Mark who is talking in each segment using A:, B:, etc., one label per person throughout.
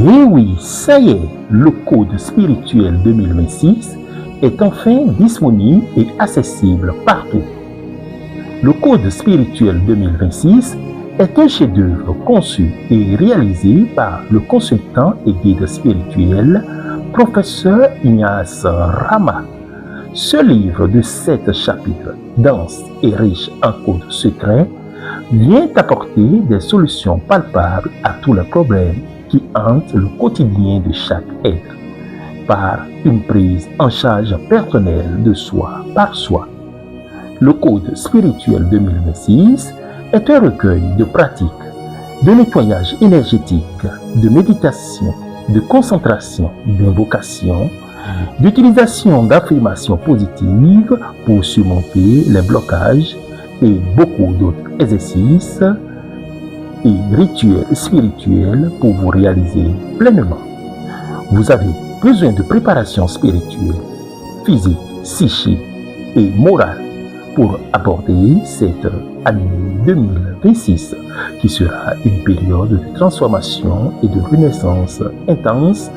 A: Et oui, ça y est, le Code spirituel 2026 est enfin disponible et accessible partout. Le Code spirituel 2026 est un chef-d'œuvre conçu et réalisé par le consultant et guide spirituel professeur Ignace Rama. Ce livre de 7 chapitres, dense et riche en codes secrets, vient apporter des solutions palpables à tous les problèmes qui hantent le quotidien de chaque être, par une prise en charge personnelle de soi par soi. Le Code spirituel 2026 est un recueil de pratiques, de nettoyage énergétique, de méditation, de concentration, d'invocation, d'utilisation d'affirmations positives pour surmonter les blocages et beaucoup d'autres exercices et rituels spirituels pour vous réaliser pleinement. Vous avez besoin de préparation spirituelle, physique, psychique et morale pour aborder cette année 2026 qui sera une période de transformation et de renaissance intense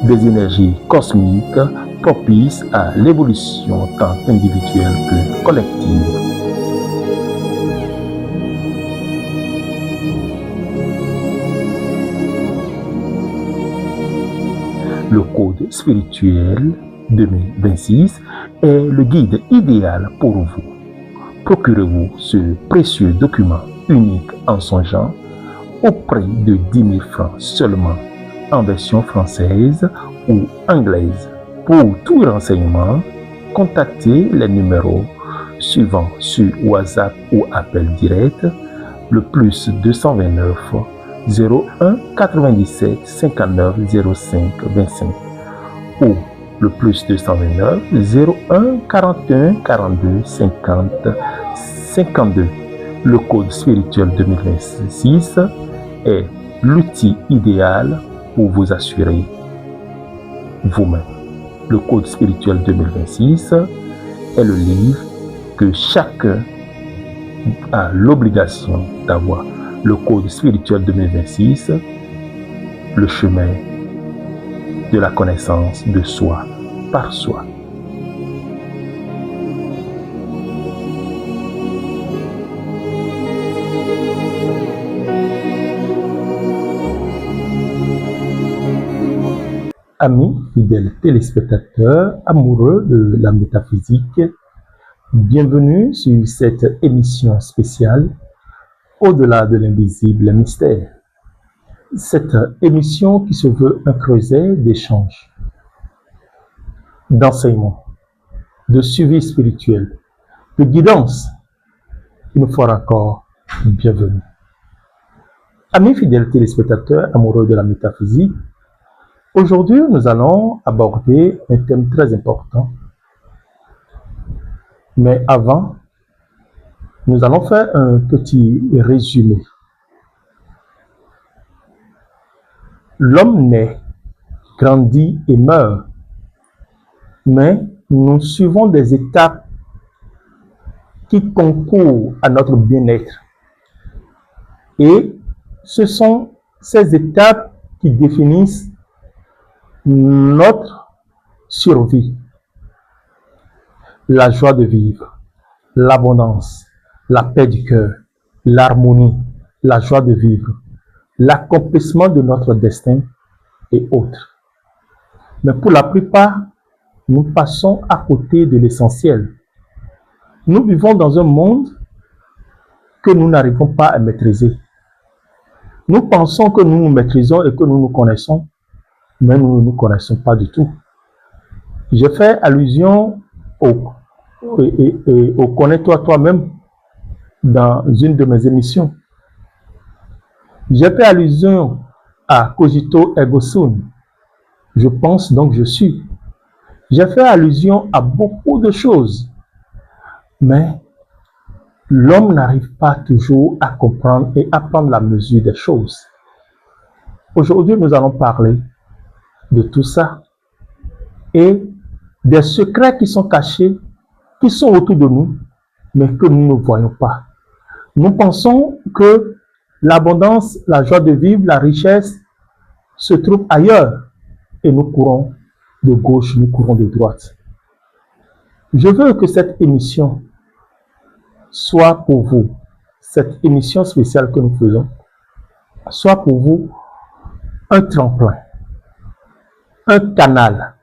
A: des énergies cosmiques propices à l'évolution tant individuelle que collective. Le Code spirituel 2026 est le guide idéal pour vous. Procurez-vous ce précieux document unique en son genre au prix de 10 000 francs seulement en version française ou anglaise. Pour tout renseignement, contactez les numéros suivants sur WhatsApp ou appel direct, le plus 229 01 97 59 05 25 ou le plus 229 01 41 42 50 52. Le Code spirituel 2026 est l'outil idéal pour vous assurer vous-même. Le Code spirituel 2026 est le livre que chacun a l'obligation d'avoir. Le Code spirituel 2026, le chemin de la connaissance de soi par soi. Amis fidèles téléspectateurs amoureux de la métaphysique, bienvenue sur cette émission spéciale Au-delà de l'invisible mystère. Cette émission qui se veut un creuset d'échange, d'enseignement, de suivi spirituel, de guidance. Une fois encore, bienvenue. Amis fidèles téléspectateurs amoureux de la métaphysique, aujourd'hui nous allons aborder un thème très important. Mais avant, nous allons faire un petit résumé. L'homme naît, grandit et meurt, mais nous suivons des étapes qui concourent à notre bien-être. Et ce sont ces étapes qui définissent notre survie. La joie de vivre, l'abondance, la paix du cœur, l'harmonie, la joie de vivre, l'accomplissement de notre destin et autres. Mais pour la plupart, nous passons à côté de l'essentiel. Nous vivons dans un monde que nous n'arrivons pas à maîtriser. Nous pensons que nous nous maîtrisons et que nous nous connaissons, mais nous ne nous connaissons pas du tout. Je fais allusion au connais-toi toi-même dans une de mes émissions. J'ai fait allusion à cogito ergo sum. Je pense donc je suis. J'ai fait allusion à beaucoup de choses. Mais l'homme n'arrive pas toujours à comprendre et à prendre la mesure des choses. Aujourd'hui, nous allons parler de tout ça et des secrets qui sont cachés, qui sont autour de nous, mais que nous ne voyons pas. Nous pensons que l'abondance, la joie de vivre, la richesse se trouve ailleurs et nous courons de gauche, nous courons de droite. Je veux que cette émission soit pour vous, cette émission spéciale que nous faisons, soit pour vous un tremplin, un canal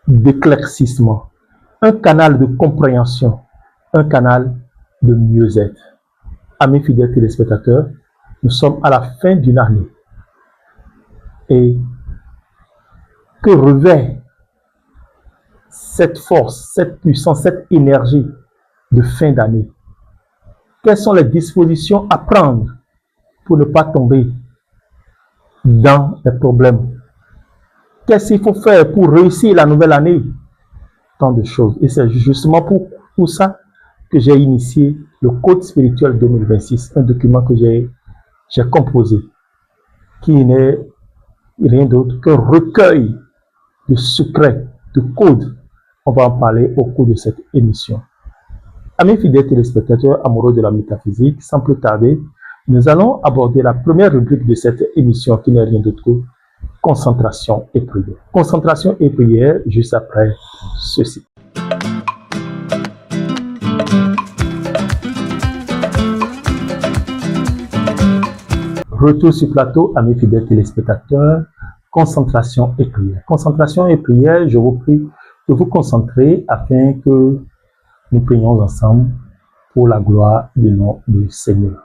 A: d'éclaircissement, un canal de compréhension, un canal de mieux-être. Amis fidèles téléspectateurs, nous sommes à la fin d'une année. Et que revêt cette force, cette puissance, cette énergie de fin d'année? Quelles sont les dispositions à prendre pour ne pas tomber dans les problèmes? Qu'est-ce qu'il faut faire pour réussir la nouvelle année? Tant de choses. Et c'est justement pour ça que j'ai initié le Code spirituel 2026, un document que j'ai composé, qui n'est rien d'autre qu'un recueil de secrets, de codes. On va en parler au cours de cette émission. Amis fidèles téléspectateurs amoureux de la métaphysique, sans plus tarder, nous allons aborder la première rubrique de cette émission qui n'est rien d'autre que concentration et prière. Concentration et prière juste après ceci. Retour sur plateau, amis fidèles téléspectateurs, concentration et prière. Concentration et prière, je vous prie de vous concentrer afin que nous prions ensemble pour la gloire du nom du Seigneur.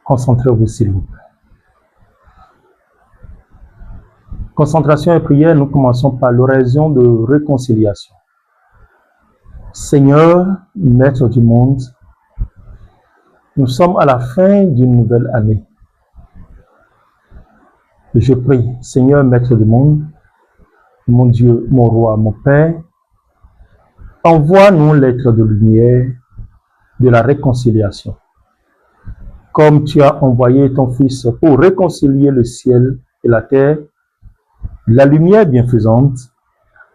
A: Concentrez-vous s'il vous plaît. Concentration et prière, nous commençons par l'oraison de réconciliation. Seigneur, Maître du monde, nous sommes à la fin d'une nouvelle année. Je prie, Seigneur, Maître du monde, mon Dieu, mon Roi, mon Père, envoie-nous l'être de lumière de la réconciliation. Comme tu as envoyé ton Fils pour réconcilier le ciel et la terre, la lumière bienfaisante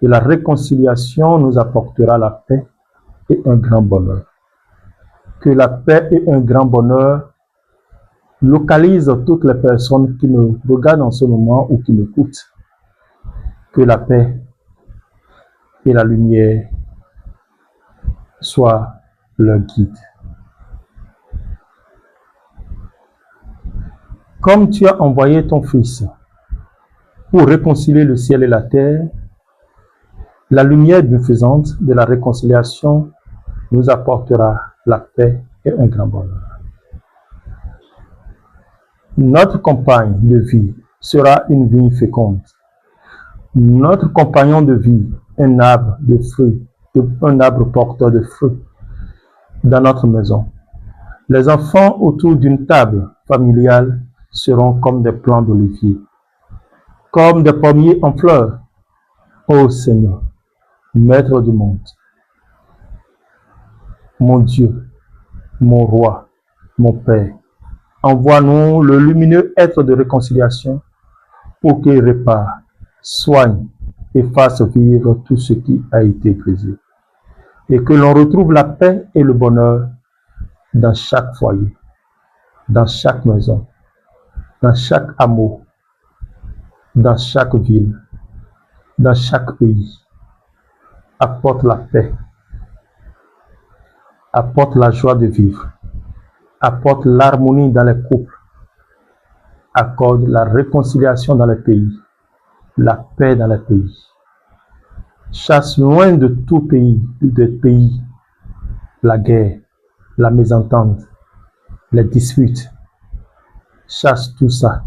A: de la réconciliation nous apportera la paix et un grand bonheur. Que la paix et un grand bonheur localisent toutes les personnes qui me regardent en ce moment ou qui m'écoutent. Que la paix et la lumière soient leur guide. Comme tu as envoyé ton Fils pour réconcilier le ciel et la terre, la lumière bienfaisante de la réconciliation nous apportera la paix et un grand bonheur. Notre compagne de vie sera une vigne féconde. Notre compagnon de vie, un arbre de fruits, un arbre porteur de fruits dans notre maison. Les enfants autour d'une table familiale seront comme des plants d'olivier, comme des pommiers en fleurs. Ô Seigneur, Maître du monde, mon Dieu, mon Roi, mon Père, envoie-nous le lumineux être de réconciliation pour qu'il répare, soigne et fasse vivre tout ce qui a été brisé. Et que l'on retrouve la paix et le bonheur dans chaque foyer, dans chaque maison, dans chaque hameau, dans chaque ville, dans chaque pays. Apporte la paix, apporte la joie de vivre, apporte l'harmonie dans les couples, accorde la réconciliation dans les pays, la paix dans les pays. Chasse loin de tout pays, la guerre, la mésentente, les disputes. Chasse tout ça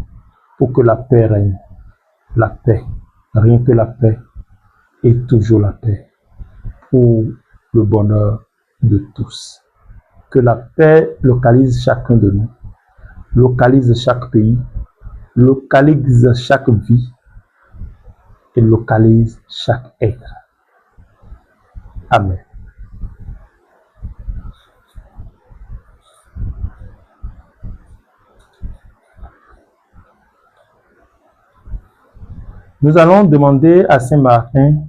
A: pour que la paix règne. La paix, rien que la paix et toujours la paix pour le bonheur de tous. Que la paix localise chacun de nous, localise chaque pays, localise chaque vie et localise chaque être. Amen. Nous allons demander à Saint Martin.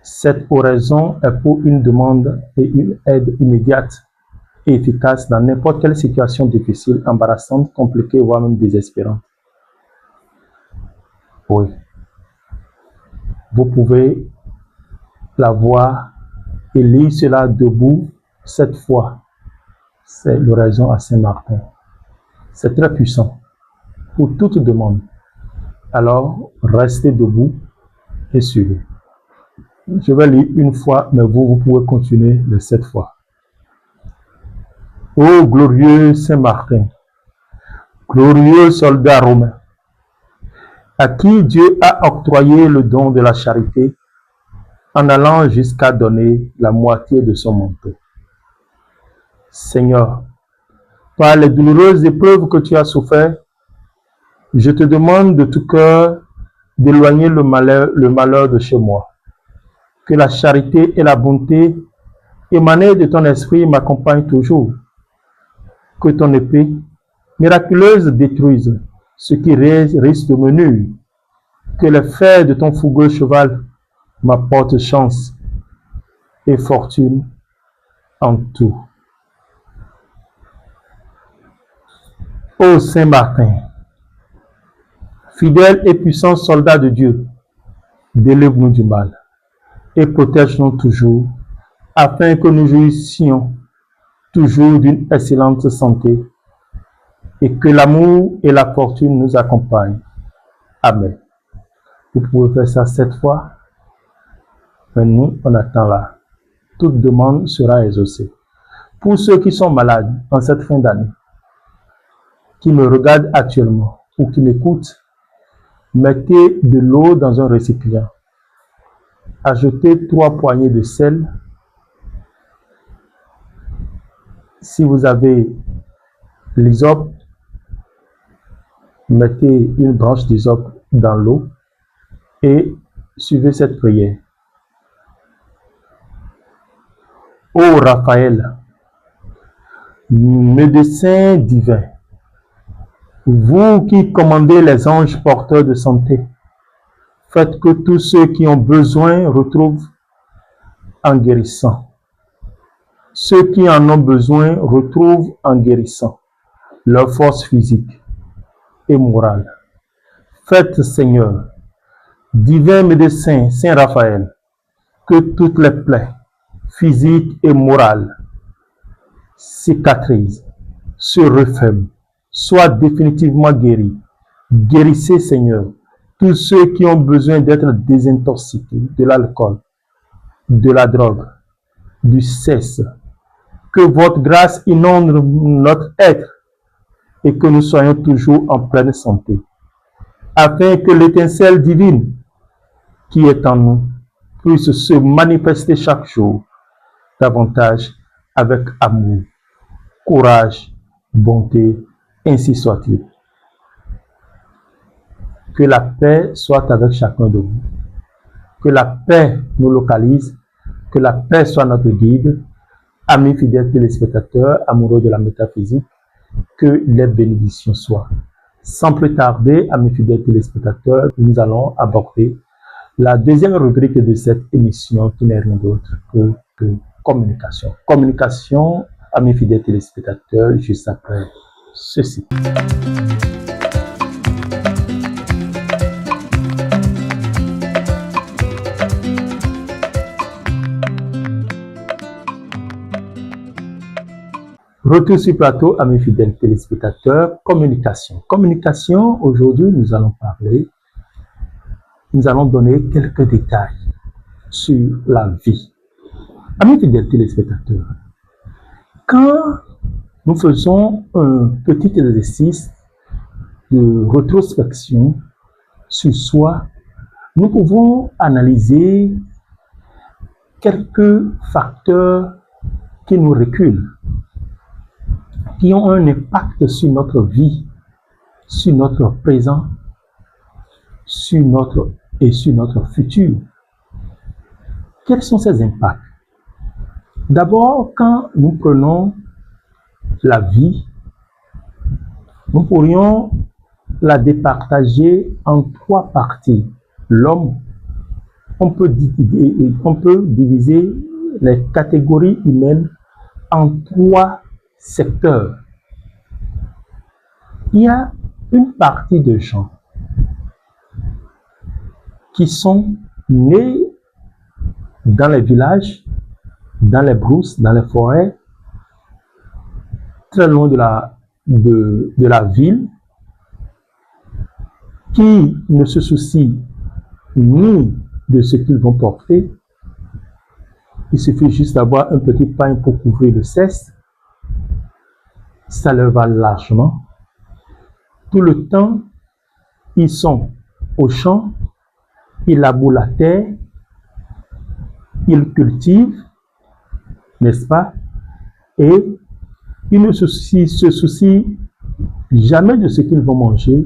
A: Cette oraison est pour une demande et une aide immédiate et efficace dans n'importe quelle situation difficile, embarrassante, compliquée, voire même désespérante. Oui. Vous pouvez la voir et lire cela debout 7 fois. C'est l'oraison à Saint-Martin. C'est très puissant pour toute demande. Alors, restez debout et suivez. Je vais lire une fois, mais vous pouvez continuer les 7 fois. Ô glorieux Saint-Martin, glorieux soldat romain, à qui Dieu a octroyé le don de la charité en allant jusqu'à donner la moitié de son manteau. Seigneur, par les douloureuses épreuves que tu as souffert, je te demande de tout cœur d'éloigner le malheur de chez moi. Que la charité et la bonté émanées de ton esprit m'accompagnent toujours. Que ton épée miraculeuse détruise ce qui risque de me nuire. Que les fers de ton fougueux cheval m'apportent chance et fortune en tout. Ô Saint-Martin, fidèle et puissant soldat de Dieu, délivre-nous du mal et protège-nous toujours, afin que nous jouissions toujours d'une excellente santé et que l'amour et la fortune nous accompagnent. Amen. Vous pouvez faire ça 7 fois, mais nous, on attend là. Toute demande sera exaucée. Pour ceux qui sont malades en cette fin d'année, qui me regardent actuellement ou qui m'écoutent, mettez de l'eau dans un récipient. Ajoutez 3 poignées de sel. Si vous avez l'hysope, mettez une branche d'hysope dans l'eau et suivez cette prière. Ô Raphaël, médecin divin, vous qui commandez les anges porteurs de santé, faites que tous ceux qui ont besoin retrouvent en guérissant. Ceux qui en ont besoin retrouvent en guérissant leur force physique et morale. Faites, Seigneur, divin médecin Saint Raphaël, que toutes les plaies physiques et morales cicatrisent, se referment, soient définitivement guéris. Guérissez, Seigneur, tous ceux qui ont besoin d'être désintoxiqués de l'alcool, de la drogue, du sexe. Que votre grâce inonde notre être et que nous soyons toujours en pleine santé, afin que l'étincelle divine qui est en nous puisse se manifester chaque jour davantage avec amour, courage, bonté, ainsi soit-il. Que la paix soit avec chacun de vous. Que la paix nous localise, que la paix soit notre guide. Amis fidèles téléspectateurs, amoureux de la métaphysique, que les bénédictions soient. Sans plus tarder, amis fidèles téléspectateurs, nous allons aborder la deuxième rubrique de cette émission qui n'est rien d'autre que communication. Communication, amis fidèles téléspectateurs, juste après ceci. Retour sur plateau, amis fidèles téléspectateurs, communication. Communication, aujourd'hui, nous allons donner quelques détails sur la vie. Amis fidèles téléspectateurs, quand nous faisons un petit exercice de rétrospection sur soi, nous pouvons analyser quelques facteurs qui nous reculent, qui ont un impact sur notre vie, sur notre présent, sur notre futur. Quels sont ces impacts? D'abord, quand nous prenons la vie, nous pourrions la départager en 3 parties. L'homme, on peut diviser les catégories humaines en 3 secteurs, il y a une partie de gens qui sont nés dans les villages, dans les brousses, dans les forêts, très loin de la ville, qui ne se soucient ni de ce qu'ils vont porter. Il suffit juste d'avoir un petit pain pour couvrir le ceste. Ça leur va largement. Tout le temps, ils sont au champ, ils labourent la terre, ils cultivent, n'est-ce pas? Et ils ne se soucient jamais de ce qu'ils vont manger,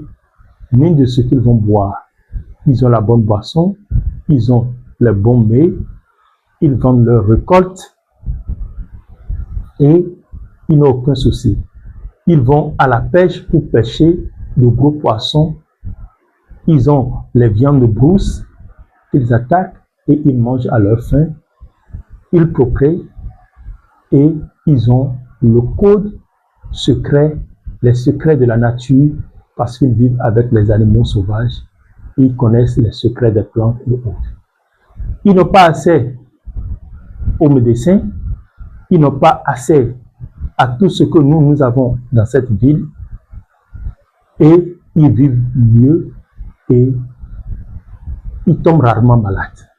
A: ni de ce qu'ils vont boire. Ils ont la bonne boisson, ils ont le bon mets, ils vendent leur récolte et ils n'ont aucun souci. Ils vont à la pêche pour pêcher de gros poissons. Ils ont les viandes de brousse qu'ils attaquent et ils mangent à leur faim. Ils procréent et ils ont le code secret, les secrets de la nature parce qu'ils vivent avec les animaux sauvages. Ils connaissent les secrets des plantes et autres. Ils n'ont pas accès aux médecins, ils n'ont pas accès à tout ce que nous avons dans cette ville et ils vivent mieux et ils tombent rarement malades.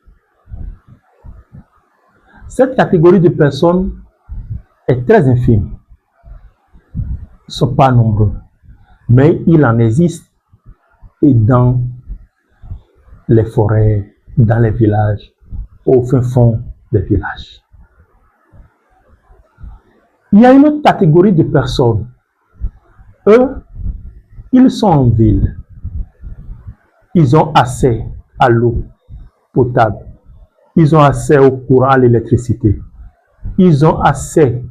A: Cette catégorie de personnes est très infime. Ils ne sont pas nombreux, mais il en existe et dans les forêts, dans les villages, au fin fond des villages. Il y a une autre catégorie de personnes. Eux, ils sont en ville. Ils ont accès à l'eau potable. Ils ont accès au courant, à l'électricité. Ils ont accès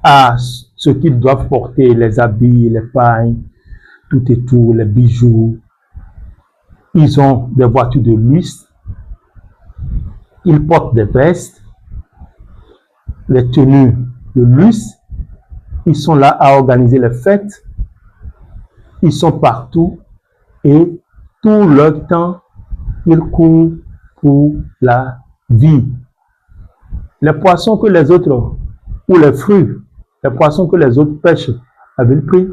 A: à ce qu'ils doivent porter, les habits, les pailles, tout et tout, les bijoux. Ils ont des voitures de luxe. Ils portent des vestes, les tenues de luxe. Ils sont là à organiser les fêtes. Ils sont partout et tout leur temps, ils courent pour la vie. Les poissons que les autres, ou les fruits, les poissons que les autres pêchent à vil prix,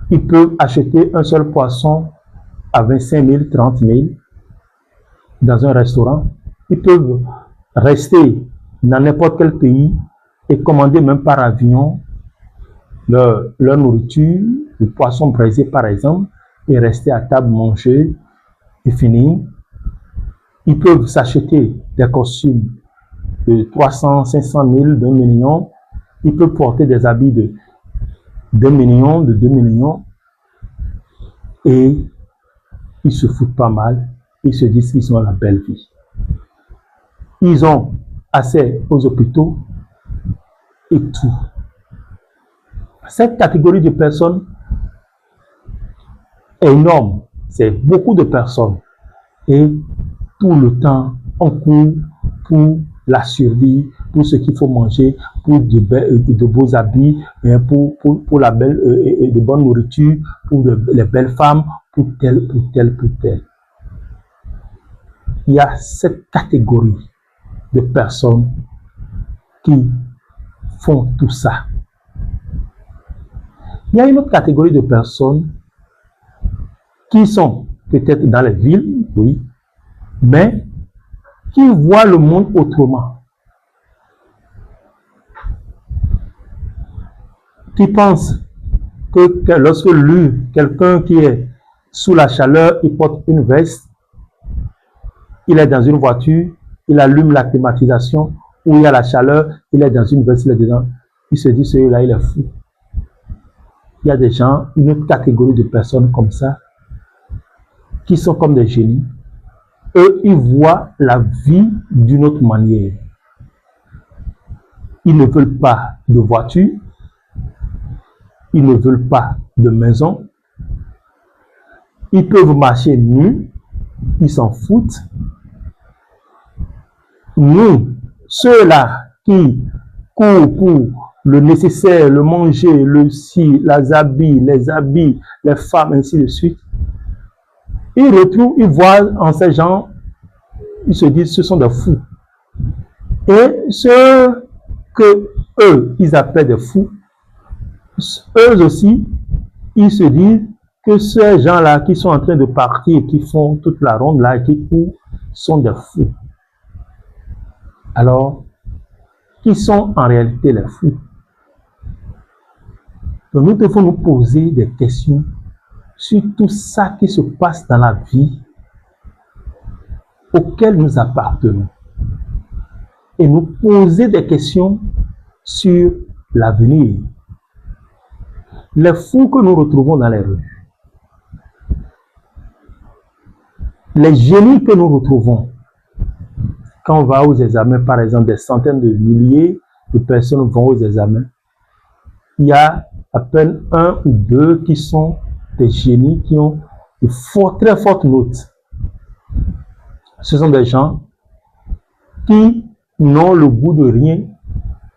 A: ils peuvent acheter un seul poisson à 25 000, 30 000 dans un restaurant. Ils peuvent rester dans n'importe quel pays et commander même par avion leur nourriture, le poisson braisé par exemple, et rester à table, manger et finir. Ils peuvent s'acheter des costumes de 300, 500 000, d'1 million. Ils peuvent porter des habits de 1 million, de 2 millions. Et ils se foutent pas mal. Ils se disent qu'ils ont la belle vie. Ils ont accès aux hôpitaux et tout. Cette catégorie de personnes est énorme. C'est beaucoup de personnes. Et tout le temps, on court pour la survie, pour ce qu'il faut manger, pour de beaux habits, pour la belle et de bonne nourriture, pour les belles femmes, pour tel, pour tel, pour tel. Il y a cette catégorie de personnes qui font tout ça. Il y a une autre catégorie de personnes qui sont peut-être dans les villes, oui, mais qui voient le monde autrement. Qui pensent que lorsque lui, quelqu'un qui est sous la chaleur, il porte une veste, il est dans une voiture, il allume la climatisation, où il y a la chaleur, il est dans une veste, il est dedans. Il se dit, celui-là, il est fou. Il y a des gens, une autre catégorie de personnes comme ça, qui sont comme des génies. Eux, ils voient la vie d'une autre manière. Ils ne veulent pas de voiture, ils ne veulent pas de maison, ils peuvent marcher nus, ils s'en foutent. Nous, ceux-là qui court pour le nécessaire, le manger, le ci, les habits, les femmes, ainsi de suite. Ils voient en ces gens, ils se disent, ce sont des fous. Et ceux que eux, ils appellent des fous, eux aussi, ils se disent que ces gens-là qui sont en train de partir, qui font toute la ronde là, et qui courent, sont des fous. Alors, qui sont en réalité les fous? Donc, nous devons nous poser des questions sur tout ça qui se passe dans la vie auquel nous appartenons. Et nous poser des questions sur l'avenir. Les fous que nous retrouvons dans les rues, les génies que nous retrouvons, quand on va aux examens, par exemple, des centaines de milliers de personnes vont aux examens, il y a à peine 1 ou 2 qui sont des génies qui ont de très fortes notes. Ce sont des gens qui n'ont le goût de rien,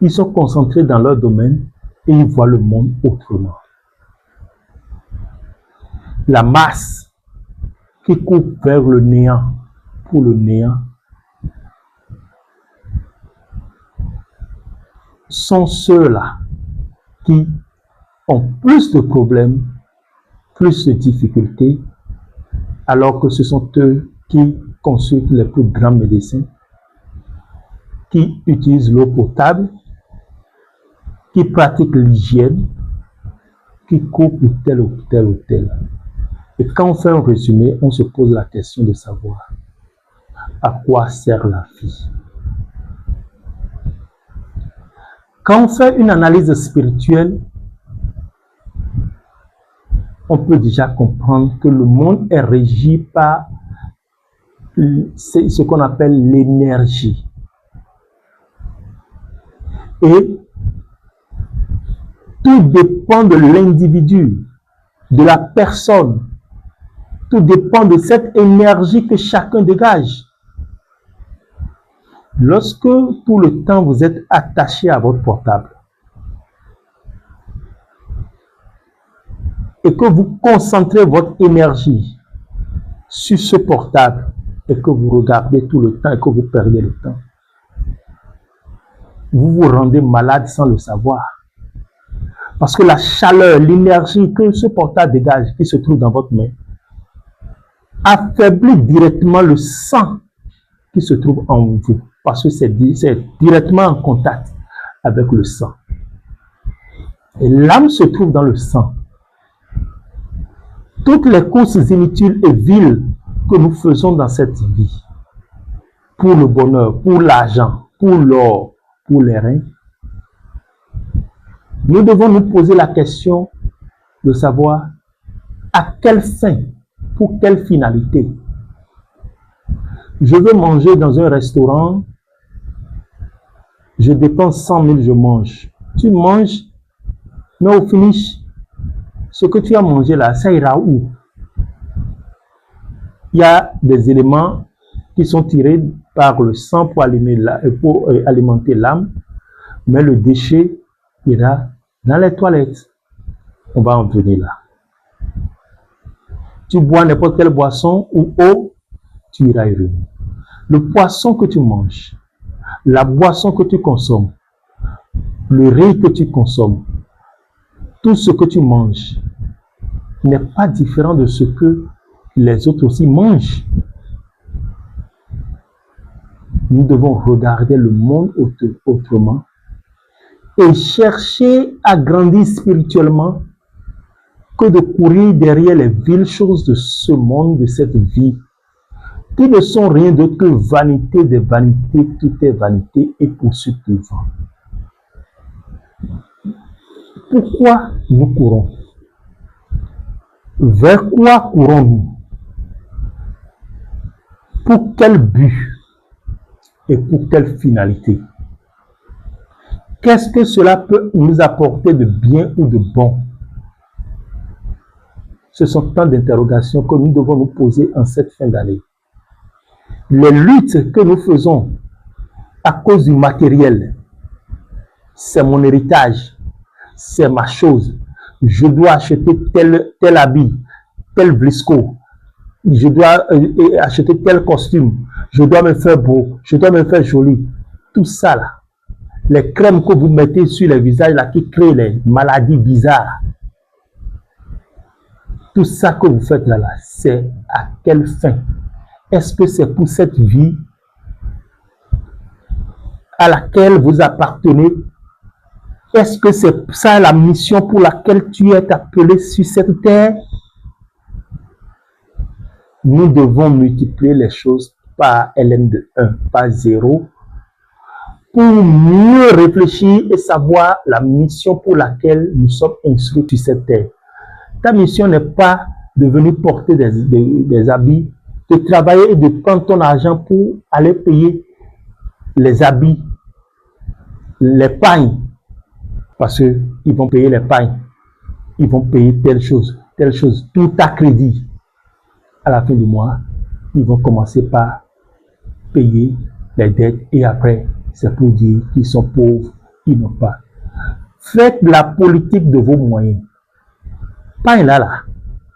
A: ils sont concentrés dans leur domaine et ils voient le monde autrement. La masse qui court vers le néant pour le néant sont ceux-là qui ont plus de problèmes, plus de difficultés, alors que ce sont eux qui consultent les plus grands médecins, qui utilisent l'eau potable, qui pratiquent l'hygiène, qui courent pour tel ou tel ou tel. Et quand on fait un résumé, on se pose la question de savoir à quoi sert la vie. Quand on fait une analyse spirituelle, on peut déjà comprendre que le monde est régi par ce qu'on appelle l'énergie. Et tout dépend de l'individu, de la personne. Tout dépend de cette énergie que chacun dégage. Lorsque tout le temps vous êtes attaché à votre portable et que vous concentrez votre énergie sur ce portable et que vous regardez tout le temps et que vous perdez le temps, vous vous rendez malade sans le savoir. Parce que la chaleur, l'énergie que ce portable dégage, qui se trouve dans votre main, affaiblit directement le sang qui se trouve en vous. Parce que c'est directement en contact avec le sang. Et l'âme se trouve dans le sang. Toutes les courses inutiles et viles que nous faisons dans cette vie, pour le bonheur, pour l'argent, pour l'or, pour les reins, nous devons nous poser la question de savoir à quelle fin, pour quelle finalité. Je veux manger dans un restaurant, je dépense 100 000, je mange. Tu manges, mais au finish, ce que tu as mangé là, ça ira où? Il y a des éléments qui sont tirés par le sang pour alimenter l'âme, mais le déchet ira dans les toilettes. On va en venir là. Tu bois n'importe quelle boisson ou eau, tu iras y revenir. Le poisson que tu manges, la boisson que tu consommes, le riz que tu consommes, tout ce que tu manges n'est pas différent de ce que les autres aussi mangent. Nous devons regarder le monde autrement et chercher à grandir spirituellement que de courir derrière les viles choses de ce monde, de cette vie, qui ne sont rien d'autre que vanité des vanités, tout est vanité et poursuite du vent. Pourquoi nous courons? Vers quoi courons-nous? Pour quel but et pour quelle finalité? Qu'est-ce que cela peut nous apporter de bien ou de bon? Ce sont tant d'interrogations que nous devons nous poser en cette fin d'année. Les luttes que nous faisons à cause du matériel, c'est mon héritage, c'est ma chose. Je dois acheter tel habit, tel brisco, je dois acheter tel costume, je dois me faire beau, je dois me faire joli. Tout ça là, les crèmes que vous mettez sur les visages là qui créent les maladies bizarres, tout ça que vous faites là, c'est à quelle fin? Est-ce que c'est pour cette vie à laquelle vous appartenez? Est-ce que c'est ça la mission pour laquelle tu es appelé sur cette terre? Nous devons multiplier les choses par LM de 1, par 0, pour mieux réfléchir et savoir la mission pour laquelle nous sommes instruits sur cette terre. Ta mission n'est pas de venir porter des habits, de travailler et de prendre ton argent pour aller payer les habits, les pagnes, parce qu'ils vont payer les pagnes, ils vont payer telle chose, tout à crédit. À la fin du mois, ils vont commencer par payer les dettes et après, c'est pour dire qu'ils sont pauvres, ils n'ont pas. Faites la politique de vos moyens. Pas là,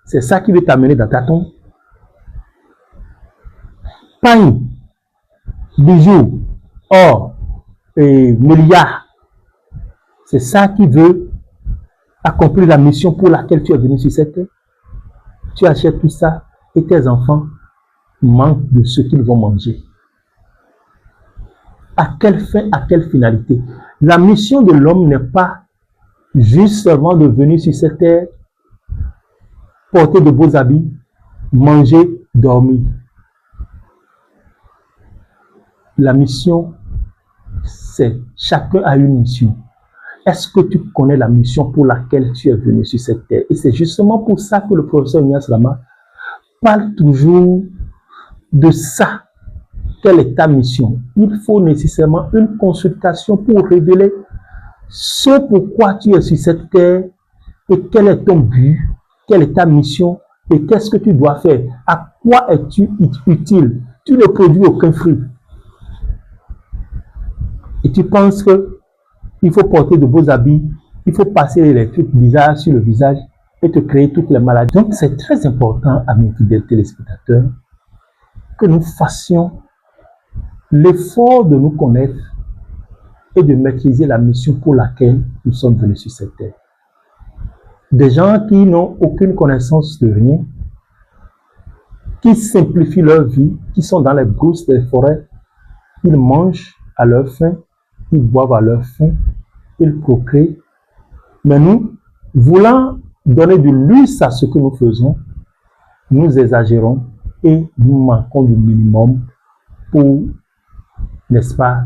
A: c'est ça qui veut t'amener dans ta tombe. Pain, bijoux, or et milliards, c'est ça qui veut accomplir la mission pour laquelle tu es venu sur cette terre. Tu achètes tout ça et tes enfants manquent de ce qu'ils vont manger. À quelle fin, à quelle finalité? La mission de l'homme n'est pas juste seulement de venir sur cette terre, porter de beaux habits, manger, dormir. La mission, c'est chacun a une mission. Est-ce que tu connais la mission pour laquelle tu es venu sur cette terre? Et c'est justement pour ça que le professeur Ignace Lama parle toujours de ça. Quelle est ta mission? Il faut nécessairement une consultation pour révéler ce pourquoi tu es sur cette terre et quel est ton but, quelle est ta mission et qu'est-ce que tu dois faire. À quoi es-tu utile? Tu ne produis aucun fruit. Et tu penses qu'il faut porter de beaux habits, il faut passer les trucs bizarres sur le visage et te créer toutes les maladies. Donc c'est très important, amis fidèles téléspectateurs, que nous fassions l'effort de nous connaître et de maîtriser la mission pour laquelle nous sommes venus sur cette terre. Des gens qui n'ont aucune connaissance de rien, qui simplifient leur vie, qui sont dans les brousses des forêts, ils mangent à leur faim, ils boivent à leur faim, ils procréent. Mais nous, voulant donner du luxe à ce que nous faisons, nous exagérons et nous manquons du minimum pour, n'est-ce pas,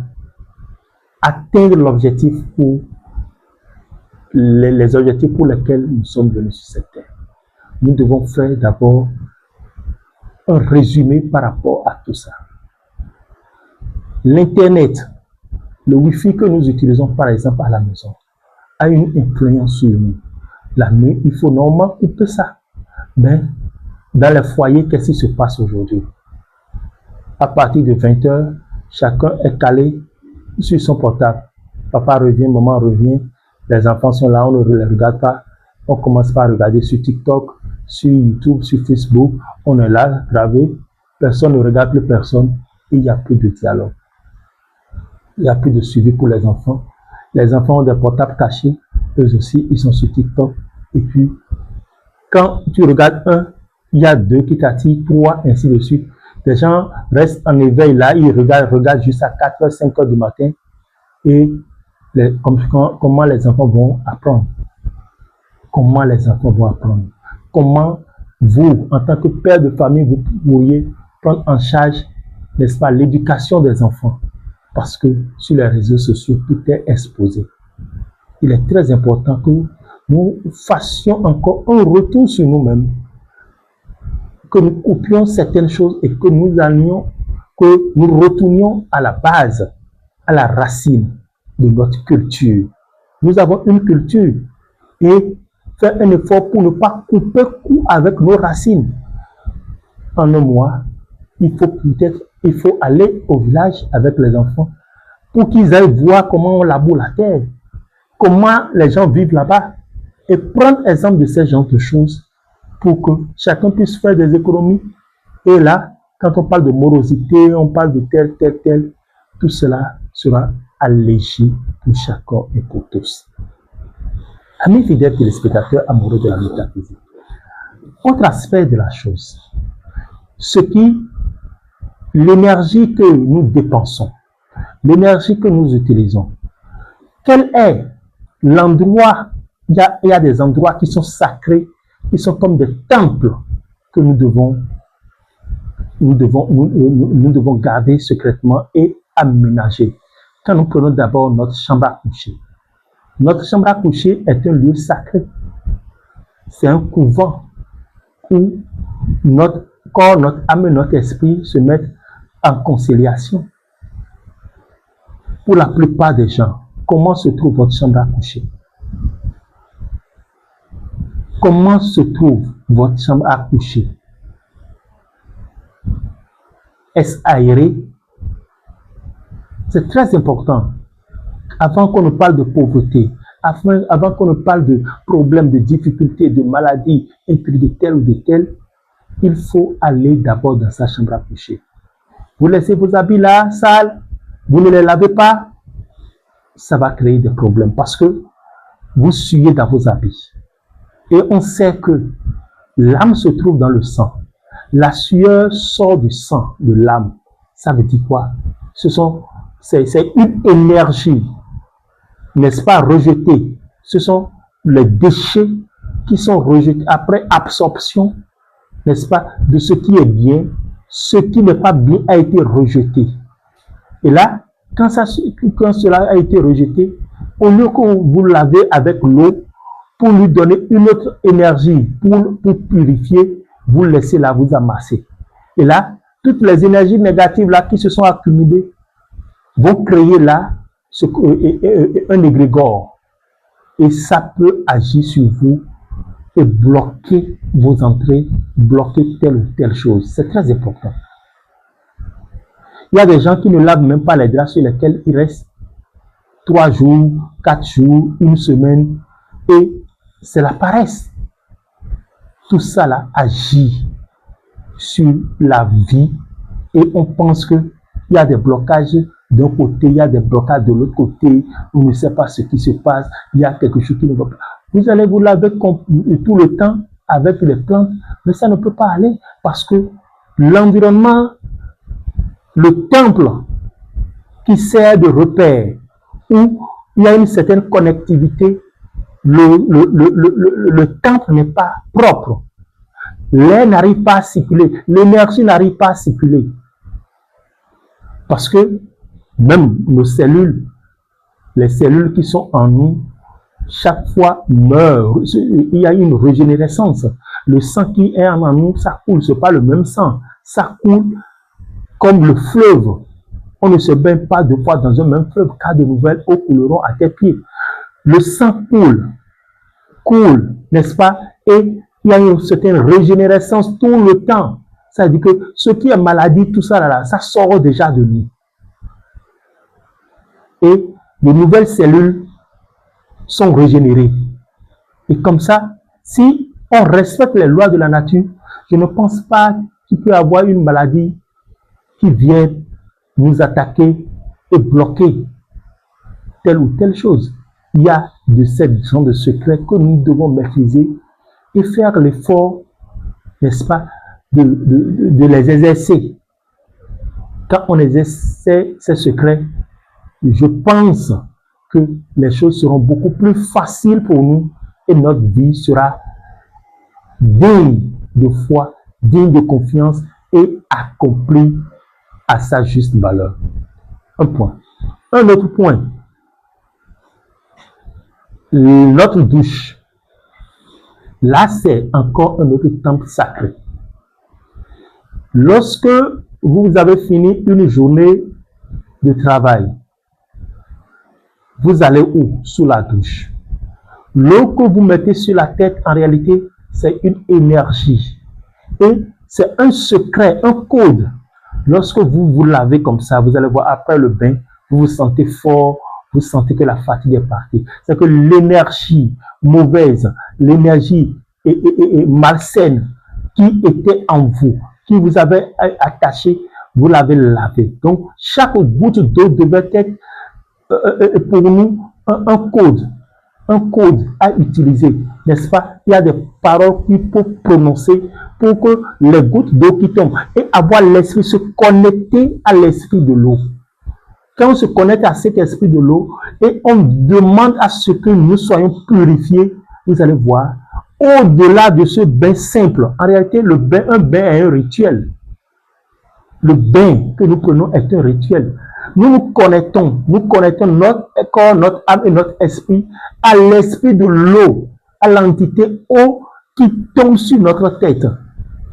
A: atteindre l'objectif pour les objectifs pour lesquels nous sommes venus sur cette terre. Nous devons faire d'abord un résumé par rapport à tout ça. L'Internet, le Wi-Fi que nous utilisons par exemple à la maison, a une influence sur nous. La nuit, il faut normalement couper ça. Mais dans les foyers, qu'est-ce qui se passe aujourd'hui? À partir de 20 h, chacun est calé sur son portable. Papa revient, maman revient, les enfants sont là, on ne les regarde pas. On commence par regarder sur TikTok, sur YouTube, sur Facebook. On est là, gravé. Personne ne regarde plus personne. Et il n'y a plus de dialogue. Il n'y a plus de suivi pour les enfants. Les enfants ont des portables cachés. Eux aussi, ils sont sur TikTok. Et puis, quand tu regardes un, il y a deux qui t'attirent, trois, ainsi de suite. Les gens restent en éveil là, ils regardent jusqu'à 4 h, 5 h du matin. Et comment les enfants vont apprendre? Comment les enfants vont apprendre? Comment vous, en tant que père de famille, vous pourriez prendre en charge, n'est-ce pas, l'éducation des enfants? Parce que sur les réseaux sociaux, tout est exposé. Il est très important que nous fassions encore un retour sur nous-mêmes, que nous coupions certaines choses et que nous retournions à la base, à la racine de notre culture. Nous avons une culture et faire un effort pour ne pas couper coup avec nos racines. En un mois, il faut aller au village avec les enfants pour qu'ils aillent voir comment on laboure la terre. comment les gens vivent là-bas et prendre exemple de ces genres de choses pour que chacun puisse faire des économies. Et là, quand on parle de morosité, on parle de tel, tout cela sera allégé pour chacun et pour tous. Amis fidèles téléspectateurs amoureux de la métaphysique, autre aspect de la chose, l'énergie que nous dépensons, l'énergie que nous utilisons, quel est l'endroit? Il y a des endroits qui sont sacrés, qui sont comme des temples que nous devons garder secrètement et aménager. Quand nous prenons d'abord notre chambre à coucher. Notre chambre à coucher est un lieu sacré. C'est un couvent où notre corps, notre âme et notre esprit se mettent en conciliation. Pour la plupart des gens, comment se trouve votre chambre à coucher? Comment se trouve votre chambre à coucher? Est-ce aéré? C'est très important. Avant qu'on ne parle de pauvreté, avant qu'on ne parle de problèmes, de difficultés, de maladies, et puis de tel ou de tel, il faut aller d'abord dans sa chambre à coucher. Vous laissez vos habits là, sales, vous ne les lavez pas, ça va créer des problèmes parce que vous suyez dans vos habits. Et on sait que l'âme se trouve dans le sang. La sueur sort du sang de l'âme. Ça veut dire quoi? C'est une énergie, n'est-ce pas, rejetée. Ce sont les déchets qui sont rejetés après absorption, n'est-ce pas, de ce qui est bien. Ce qui n'est pas bien a été rejeté. Et là, quand cela a été rejeté, au lieu que vous lavez avec l'eau pour lui donner une autre énergie, pour purifier, vous laissez là, vous amasser. Et là, toutes les énergies négatives là qui se sont accumulées vont créer là un égrégore. Et ça peut agir sur vous et bloquer vos entrées, bloquer telle ou telle chose. C'est très important. Il y a des gens qui ne lavent même pas les draps sur lesquels ils restent 3 jours, 4 jours, 1 semaine. Et c'est la paresse. Tout ça là agit sur la vie et on pense qu'il y a des blocages d'un côté, il y a des blocages de l'autre côté, on ne sait pas ce qui se passe, il y a quelque chose qui ne va pas. Vous allez vous laver tout le temps avec les plantes, mais ça ne peut pas aller parce que l'environnement, le temple qui sert de repère, où il y a une certaine connectivité, le temple n'est pas propre. L'air n'arrive pas à circuler, l'énergie n'arrive pas à circuler. Parce que même nos cellules, les cellules qui sont en nous, chaque fois meurent. Il y a une régénérescence. Le sang qui est en nous, ça coule, ce n'est pas le même sang. Ça coule comme le fleuve. On ne se baigne pas 2 fois dans un même fleuve, car de nouvelles eaux couleront à tes pieds. Le sang coule, n'est-ce pas? Et il y a une certaine régénérescence tout le temps. Ça veut dire que ce qui est maladie, tout ça, là, ça sort déjà de nous. Et de nouvelles cellules sont régénérées. Et comme ça, si on respecte les lois de la nature, je ne pense pas qu'il peut y avoir une maladie qui vient nous attaquer et bloquer telle ou telle chose. Il y a de ces genres de secrets que nous devons maîtriser et faire l'effort, n'est-ce pas, de les exercer. Quand on exerce ces secrets, je pense que les choses seront beaucoup plus faciles pour nous et notre vie sera digne de foi, digne de confiance et accomplie à sa juste valeur. Un point. Un autre point. Notre douche. Là, c'est encore un autre temple sacré. Lorsque vous avez fini une journée de travail, vous allez où? Sous la douche. L'eau que vous mettez sur la tête, en réalité, c'est une énergie. Et c'est un secret, un code. Lorsque vous vous lavez comme ça, vous allez voir après le bain, vous vous sentez fort, vous sentez que la fatigue est partie. C'est que l'énergie mauvaise, l'énergie malsaine qui était en vous, qui vous avait attaché, vous l'avez lavé. Donc, chaque goutte d'eau devait être pour nous un code à utiliser, n'est-ce pas? Il y a des paroles qu'il faut prononcer pour que les gouttes d'eau qui tombent et avoir l'esprit, se connecter à l'esprit de l'eau. Quand on se connecte à cet esprit de l'eau et on demande à ce que nous soyons purifiés, vous allez voir, au-delà de ce bain simple, en réalité, un bain est un rituel. Le bain que nous prenons est un rituel. Nous connectons notre corps, notre âme et notre esprit à l'esprit de l'eau, à l'entité eau qui tombe sur notre tête.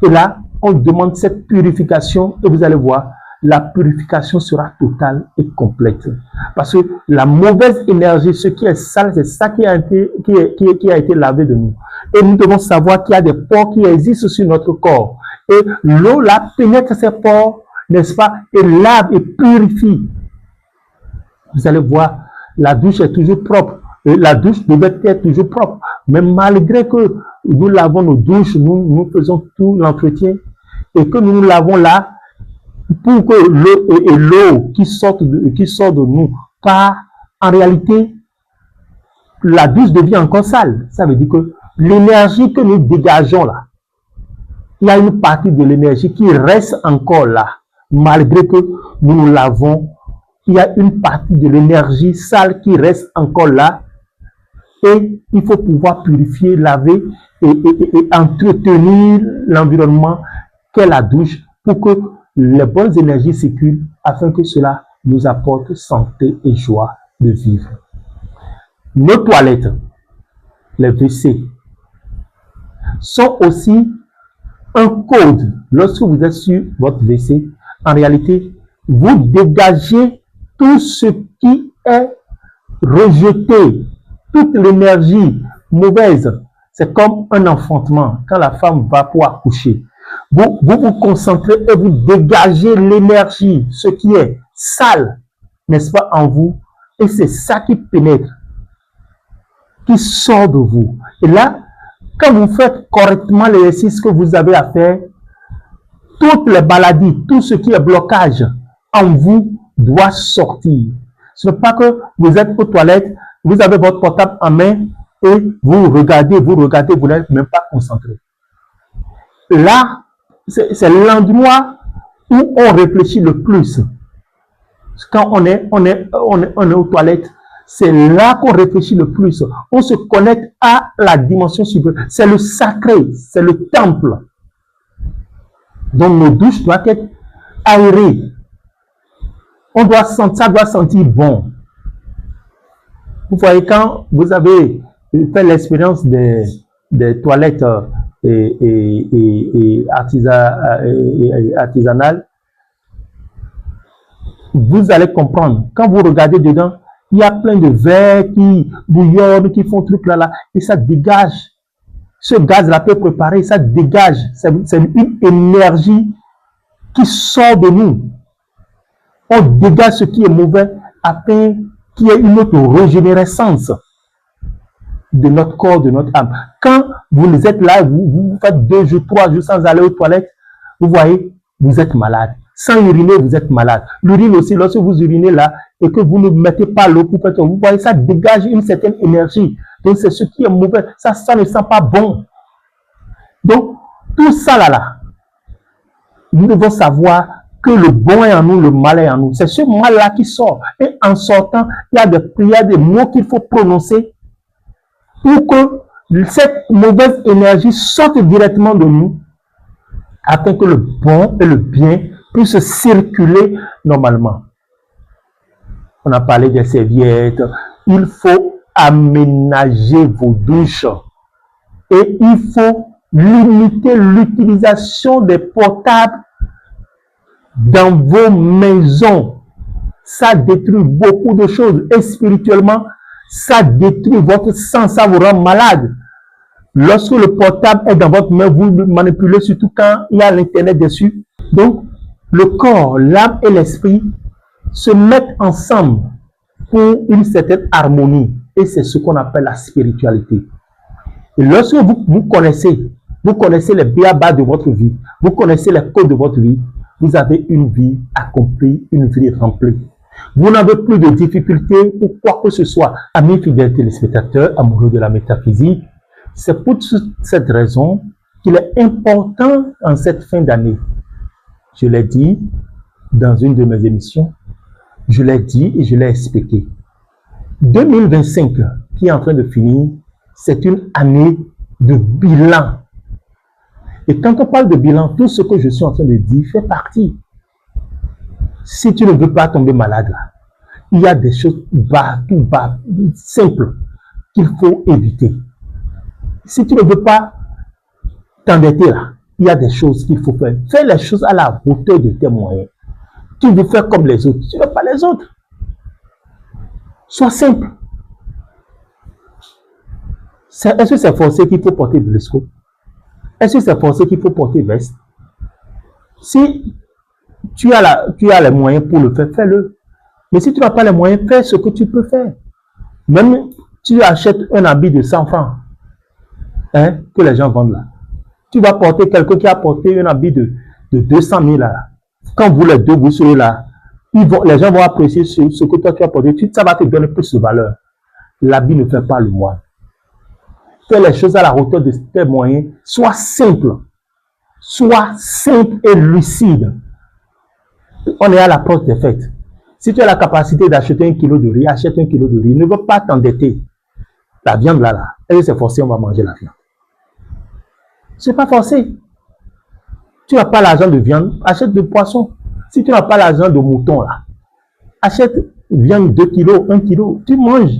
A: Et là, on demande cette purification et vous allez voir, la purification sera totale et complète. Parce que la mauvaise énergie, ce qui est sale, c'est ça qui a été lavé de nous. Et nous devons savoir qu'il y a des pores qui existent sur notre corps. Et l'eau là pénètre ces pores, n'est-ce pas, et lave et purifie. Vous allez voir, la douche est toujours propre. Et la douche devait être toujours propre. Mais malgré que nous lavons nos douches, nous faisons tout l'entretien, et que nous lavons là, pour que l'eau qui sort de nous, car en réalité, la douche devient encore sale. Ça veut dire que l'énergie que nous dégageons là, il y a une partie de l'énergie qui reste encore là, malgré que nous lavons. Il y a une partie de l'énergie sale qui reste encore là, et il faut pouvoir purifier, laver et entretenir l'environnement qu'est la douche pour que les bonnes énergies circulent afin que cela nous apporte santé et joie de vivre. Nos toilettes, les WC, sont aussi un code. Lorsque vous êtes sur votre WC, en réalité, vous dégagez tout ce qui est rejeté, toute l'énergie mauvaise. C'est comme un enfantement quand la femme va pour accoucher. Vous vous concentrez et vous dégagez l'énergie, ce qui est sale, n'est-ce pas, en vous. Et c'est ça qui pénètre, qui sort de vous. Et là, quand vous faites correctement l'exercice que vous avez à faire, toutes les maladies, tout ce qui est blocage en vous doit sortir. Ce n'est pas que vous êtes aux toilettes, vous avez votre portable en main et vous regardez, vous n'êtes même pas concentré. Là, c'est l'endroit où on réfléchit le plus. Quand on est aux toilettes, c'est là qu'on réfléchit le plus. On se connecte à la dimension supérieure. C'est le sacré, c'est le temple. Donc nos douches doivent être aérées. Ça doit sentir bon. Vous voyez, quand vous avez fait l'expérience des toilettes artisanales, vous allez comprendre. Quand vous regardez dedans, il y a plein de verres qui bouillonnent, qui font truc là, et ça dégage. Ce gaz-là peut préparer, ça dégage. C'est une énergie qui sort de nous. On dégage ce qui est mauvais afin qu'il y ait une autre régénérescence de notre corps, de notre âme. Quand vous êtes là, vous faites 2 jours, 3 jours sans aller aux toilettes, vous voyez, vous êtes malade. Sans uriner, vous êtes malade. L'urine aussi, lorsque vous urinez là et que vous ne mettez pas l'eau pour faire, vous voyez, ça dégage une certaine énergie. Donc, c'est ce qui est mauvais. Ça ne sent pas bon. Donc, tout ça là, nous devons savoir que le bon est en nous, le mal est en nous. C'est ce mal-là qui sort. Et en sortant, il y a des mots qu'il faut prononcer pour que cette mauvaise énergie sorte directement de nous, afin que le bon et le bien puissent circuler normalement. On a parlé des serviettes. Il faut aménager vos douches. Et il faut limiter l'utilisation des portables dans vos maisons. Ça détruit beaucoup de choses. Et spirituellement, ça détruit votre sang, ça vous rend malade. Lorsque le portable est dans votre main, vous le manipulez, surtout quand il y a l'internet dessus. Donc, le corps, l'âme et l'esprit se mettent ensemble pour une certaine harmonie. Et c'est ce qu'on appelle la spiritualité. Et lorsque vous connaissez les b.a.-ba de votre vie, vous connaissez les codes de votre vie, vous avez une vie accomplie, une vie remplie. Vous n'avez plus de difficultés pour quoi que ce soit. Amis fidèles téléspectateurs, amoureux de la métaphysique, c'est pour cette raison qu'il est important en cette fin d'année. Je l'ai dit dans une de mes émissions, je l'ai dit et je l'ai expliqué. 2025 qui est en train de finir, c'est une année de bilan. Et quand on parle de bilan, tout ce que je suis en train de dire fait partie. Si tu ne veux pas tomber malade, là, il y a des choses tout bas, simples, qu'il faut éviter. Si tu ne veux pas t'endetter là, il y a des choses qu'il faut faire. Fais les choses à la hauteur de tes moyens. Tu veux faire comme les autres, tu ne veux pas les autres. Sois simple. Est-ce que c'est forcé qu'il faut porter de l'escope? Est-ce que c'est forcé qu'il faut porter veste? Si tu as les moyens pour le faire, fais-le. Mais si tu n'as pas les moyens, fais ce que tu peux faire. Même tu achètes un habit de 100 francs hein, que les gens vendent là. Tu vas porter quelqu'un qui a porté un habit de 200 000 là. Quand vous les deux, vous serez là, les gens vont apprécier ce que toi tu as porté. Ça va te donner plus de valeur. L'habit ne fait pas le moine. Fais les choses à la hauteur de tes moyens. Sois simple. Sois simple et lucide. On est à l'approche des fêtes. Si tu as la capacité d'acheter 1 kilo de riz, achète 1 kilo de riz. Ne veux pas t'endetter. La viande là, est-ce que c'est forcé, on va manger la viande? Ce n'est pas forcé. Tu n'as pas l'argent de viande, achète de poisson. Si tu n'as pas l'argent de mouton là, achète viande 2 kilos, 1 kilo, tu manges.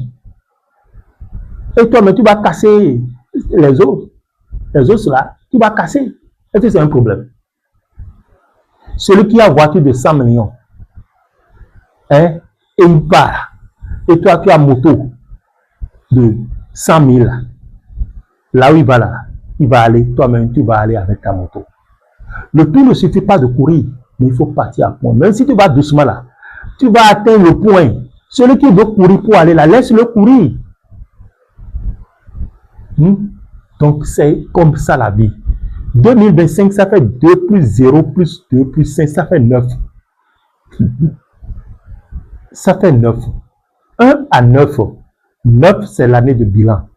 A: Et toi, mais tu vas casser les os. Les os là, tu vas casser. Est-ce que c'est un problème? Celui qui a une voiture de 100 millions, hein, et il part, et toi tu as une moto de 100 000, là où il va là, il va aller, toi-même tu vas aller avec ta moto. Le tout ne suffit pas de courir, mais il faut partir à point. Même si tu vas doucement là, tu vas atteindre le point. Celui qui veut courir pour aller là, laisse-le courir. Donc c'est comme ça la vie. 2025, ça fait 2 plus 0 plus 2 plus 5, ça fait 9. Ça fait 9. 1 à 9. 9, c'est l'année de bilan.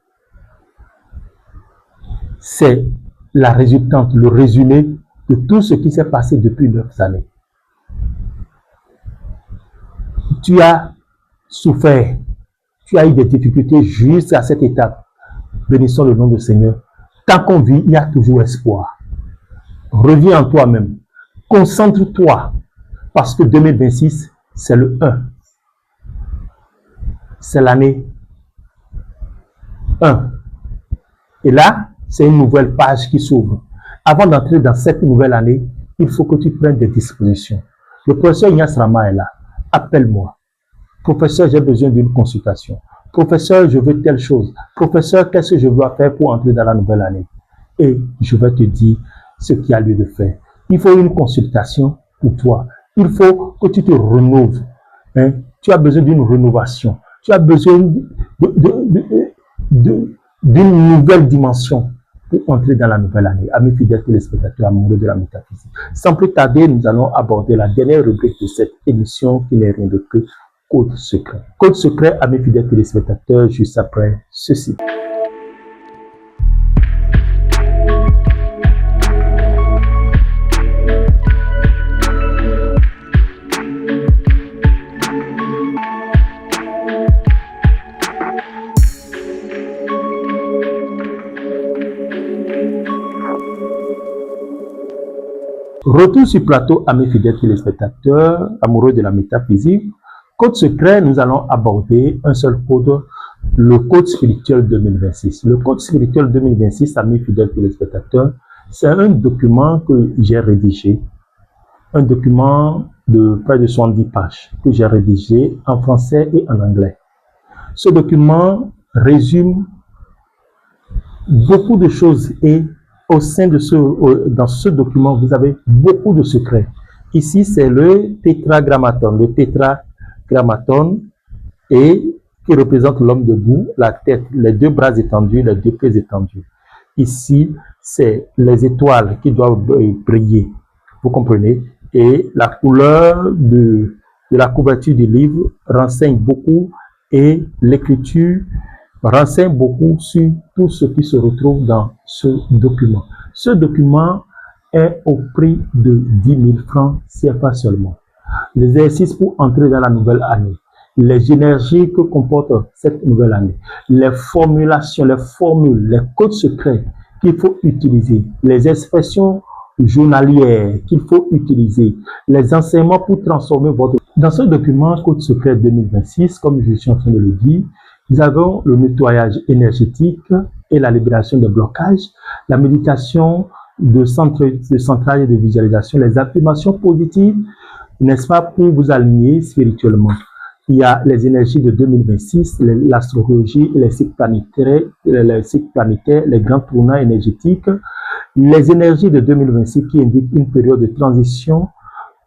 A: C'est la résultante, le résumé de tout ce qui s'est passé depuis 9 années. Tu as souffert, tu as eu des difficultés jusqu'à cette étape. Bénissons le nom du Seigneur. Tant qu'on vit, il y a toujours espoir. Reviens en toi-même. Concentre-toi. Parce que 2026, c'est le 1. C'est l'année 1. Et là, c'est une nouvelle page qui s'ouvre. Avant d'entrer dans cette nouvelle année, il faut que tu prennes des dispositions. Le professeur Ignace Rama est là. Appelle-moi. Professeur, j'ai besoin d'une consultation. Professeur, je veux telle chose. Professeur, qu'est-ce que je dois faire pour entrer dans la nouvelle année? Et je vais te dire ce qu'il y a lieu de faire. Il faut une consultation pour toi. Il faut que tu te renouves. Hein? Tu as besoin d'une rénovation. Tu as besoin d'une nouvelle dimension pour entrer dans la nouvelle année. Amis fidèles téléspectateurs, amoureux de la métaphysique. Sans plus tarder, nous allons aborder la dernière rubrique de cette émission qui n'est rien de que Code secret. Code secret, amis fidèles téléspectateurs, juste après ceci. Retour sur plateau, amis fidèles téléspectateurs, amoureux de la métaphysique. Code secret, nous allons aborder un seul code, le code spirituel 2026. Le code spirituel 2026, amis fidèles téléspectateurs, c'est un document que j'ai rédigé, un document de près de 70 pages que j'ai rédigé en français et en anglais. Ce document résume beaucoup de choses et au sein de dans ce document, vous avez beaucoup de secrets. Ici, c'est le tétragrammaton. Le tétragrammaton, et qui représente l'homme debout, la tête, les deux bras étendus, les deux pieds étendus. Ici, c'est les étoiles qui doivent briller, vous comprenez? Et la couleur de la couverture du livre renseigne beaucoup et l'écriture renseigne beaucoup sur tout ce qui se retrouve dans ce document. Ce document est au prix de 10 000 francs CFA seulement. L'exercice pour entrer dans la nouvelle année, les énergies que comporte cette nouvelle année, les formulations, les formules, les codes secrets qu'il faut utiliser, les expressions journalières qu'il faut utiliser, les enseignements pour transformer votre... Dans ce document Code secret 2026, comme je suis en train de le dire, nous avons le nettoyage énergétique et la libération de blocages, la méditation de centrage et de visualisation, les affirmations positives, n'est-ce pas, pour vous aligner spirituellement. Il y a les énergies de 2026, l'astrologie, les cycles planétaires, les grands tournants énergétiques, les énergies de 2026 qui indiquent une période de transition,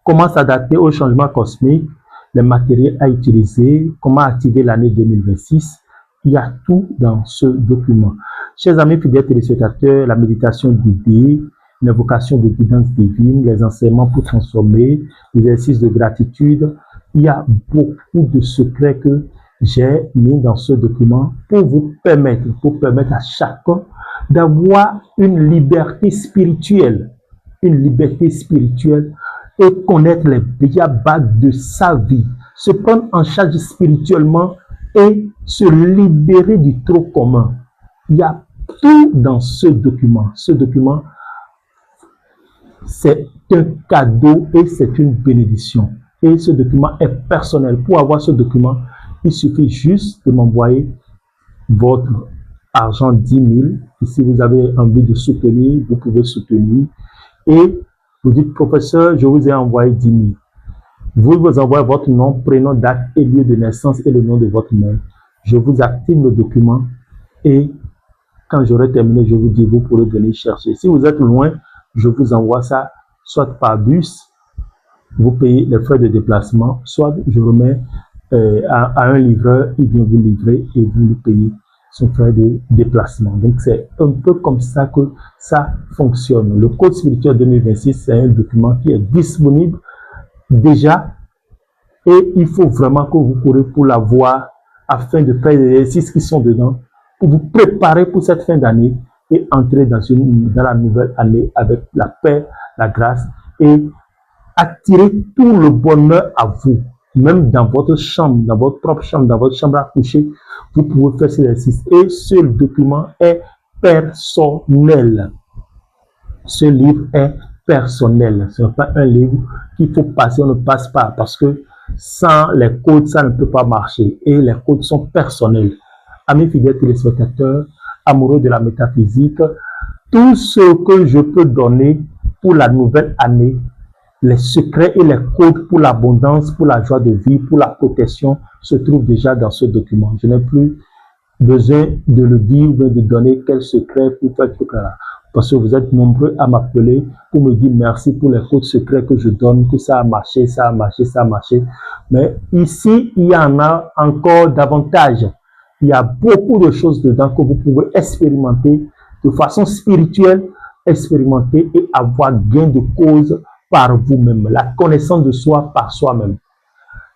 A: comment s'adapter au changement cosmique, les matériels à utiliser, comment activer l'année 2026. Il y a tout dans ce document. Chers amis fidèles téléspectateurs, la méditation d'idées, l'invocation de guidance divine, les enseignements pour transformer, l'exercice de gratitude. Il y a beaucoup de secrets que j'ai mis dans ce document pour vous permettre, à chacun d'avoir une liberté spirituelle et connaître les béabas de sa vie, se prendre en charge spirituellement et se libérer du trop commun. Il y a tout dans ce document. Ce document, c'est un cadeau et c'est une bénédiction. Et ce document est personnel. Pour avoir ce document, il suffit juste de m'envoyer votre argent 10 000. Et si vous avez envie de soutenir, vous pouvez soutenir. Et vous dites, professeur, je vous ai envoyé 10 000. Vous envoyez votre nom, prénom, date et lieu de naissance et le nom de votre mère. Je vous active le document et quand j'aurai terminé, je vous dis, vous pourrez venir chercher. Si vous êtes loin, je vous envoie ça soit par bus, vous payez les frais de déplacement, soit je remets à un livreur, il vient vous livrer et vous lui payez son frais de déplacement. Donc c'est un peu comme ça que ça fonctionne. Le Code spirituel 2026, c'est un document qui est disponible déjà et il faut vraiment que vous courez pour l'avoir afin de faire les exercices qui sont dedans pour vous préparer pour cette fin d'année et entrer dans la nouvelle année avec la paix, la grâce et attirer tout le bonheur à vous. Même dans votre chambre, dans votre propre chambre, dans votre chambre à coucher, vous pouvez faire cet exercice. Et ce document est personnel. Ce livre est personnel. Ce n'est pas un livre qu'il faut passer, on ne passe pas. Parce que sans les codes, ça ne peut pas marcher. Et les codes sont personnels. Amis fidèles téléspectateurs, amoureux de la métaphysique, tout ce que je peux donner pour la nouvelle année, les secrets et les codes pour l'abondance, pour la joie de vivre, pour la protection, se trouvent déjà dans ce document. Je n'ai plus besoin de le dire ou de donner quel secret pour faire tout cela. Parce que vous êtes nombreux à m'appeler pour me dire merci pour les codes secrets que je donne, que ça a marché, ça a marché, ça a marché. Mais ici, il y en a encore davantage. Il y a beaucoup de choses dedans que vous pouvez expérimenter de façon spirituelle, expérimenter et avoir gain de cause par vous-même. La connaissance de soi par soi-même.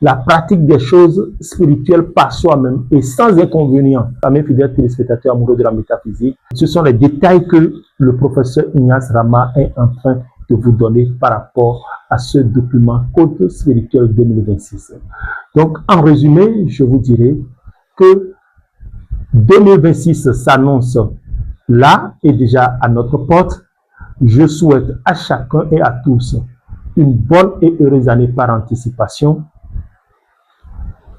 A: La pratique des choses spirituelles par soi-même et sans inconvénient. Mes fidèles téléspectateurs amoureux de la métaphysique, ce sont les détails que le professeur Ignace Rama est en train de vous donner par rapport à ce document Code spirituel 2026. Donc, en résumé, je vous dirais que 2026 s'annonce là et déjà à notre porte. Je souhaite à chacun et à tous une bonne et heureuse année par anticipation.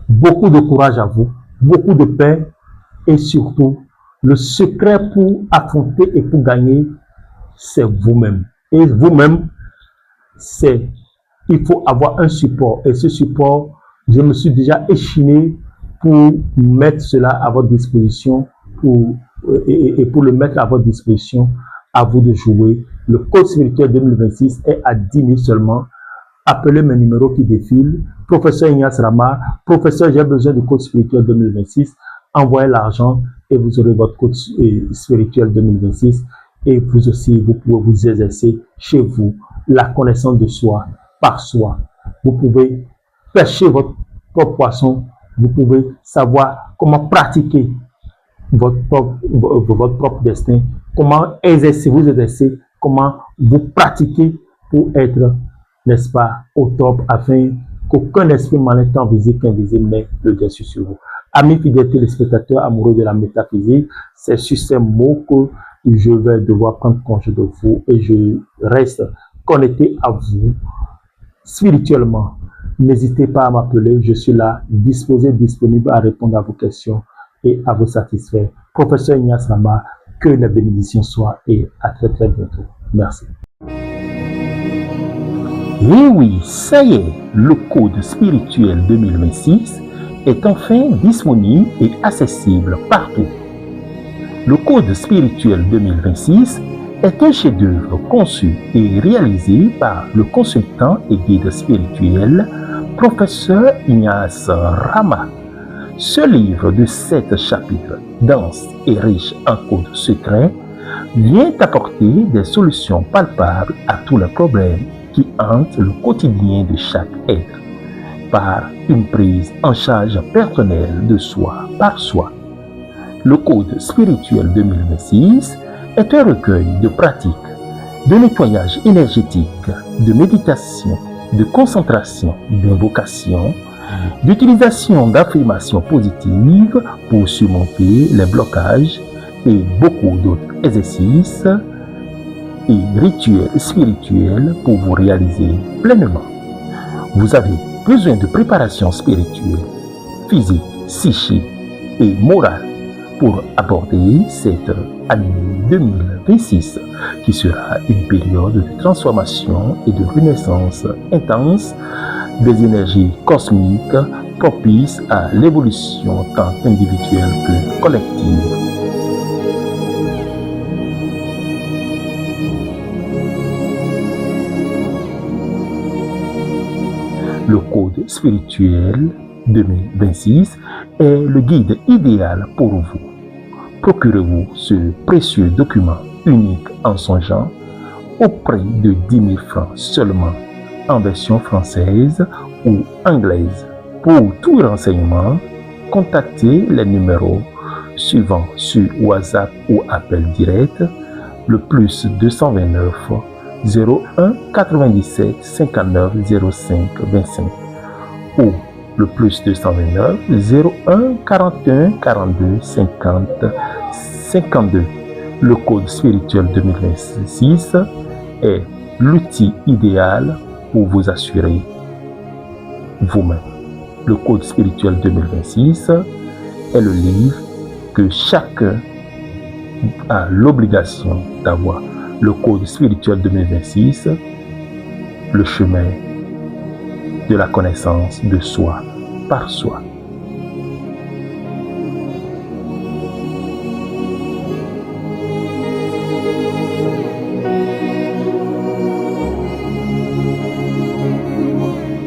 A: Beaucoup de courage à vous, beaucoup de paix et surtout, le secret pour affronter et pour gagner, c'est vous-même. Et vous-même, il faut avoir un support. Et ce support, je me suis déjà échiné pour mettre cela à votre disposition et pour le mettre à votre disposition, à vous de jouer. Le Code spirituel 2026 est à 10 000 seulement. Appelez mes numéros qui défilent. Professeur Ignace Rama, professeur, j'ai besoin du code spirituel 2026. Envoyez l'argent et vous aurez votre code spirituel 2026. Et vous aussi, vous pouvez vous exercer chez vous la connaissance de soi par soi. Vous pouvez pêcher votre propre poisson. Vous pouvez savoir comment pratiquer votre propre destin, comment vous exercer, comment vous pratiquer pour être, n'est-ce pas, au top, afin qu'aucun esprit malin tant visible qu'invisible n'ait le dessus sur vous. Amis fidèles téléspectateurs amoureux de la métaphysique, c'est sur ces mots que je vais devoir prendre congé de vous et je reste connecté à vous spirituellement. N'hésitez pas à m'appeler, je suis là, disponible à répondre à vos questions et à vous satisfaire. Professeur Ignace Rama, que la bénédiction soit et à très très bientôt. Merci. Et oui, ça y est, le code spirituel 2026 est enfin disponible et accessible partout. Le code spirituel 2026 est un chef-d'œuvre conçu et réalisé par le consultant et guide spirituel professeur Ignace Rama. Ce livre de 7 chapitres, dense et riche en codes secrets, vient apporter des solutions palpables à tous les problèmes qui hantent le quotidien de chaque être, par une prise en charge personnelle de soi par soi. Le code spirituel 2026 est un recueil de pratiques, de nettoyage énergétique, de méditation, de concentration, d'invocation, d'utilisation d'affirmations positives pour surmonter les blocages et beaucoup d'autres exercices et rituels spirituels pour vous réaliser pleinement. Vous avez besoin de préparation spirituelle, physique, psychique et morale pour aborder cette année 2026 qui sera une période de transformation et de renaissance intense des énergies cosmiques propices à l'évolution tant individuelle que collective. Le code spirituel 2026 est le guide idéal pour vous. Procurez-vous ce précieux document unique en son genre au prix de 10 000 francs seulement en version française ou anglaise. Pour tout renseignement, contactez les numéros suivants sur WhatsApp ou appel direct, le plus 229 01 97 59 05 25 ou le plus 229 01 41 42 50 52. Le code spirituel 2026 est l'outil idéal pour vous assurer vous-même. Le code spirituel 2026 est le livre que chacun a l'obligation d'avoir. Le code spirituel 2026, le chemin de la connaissance de soi par soi.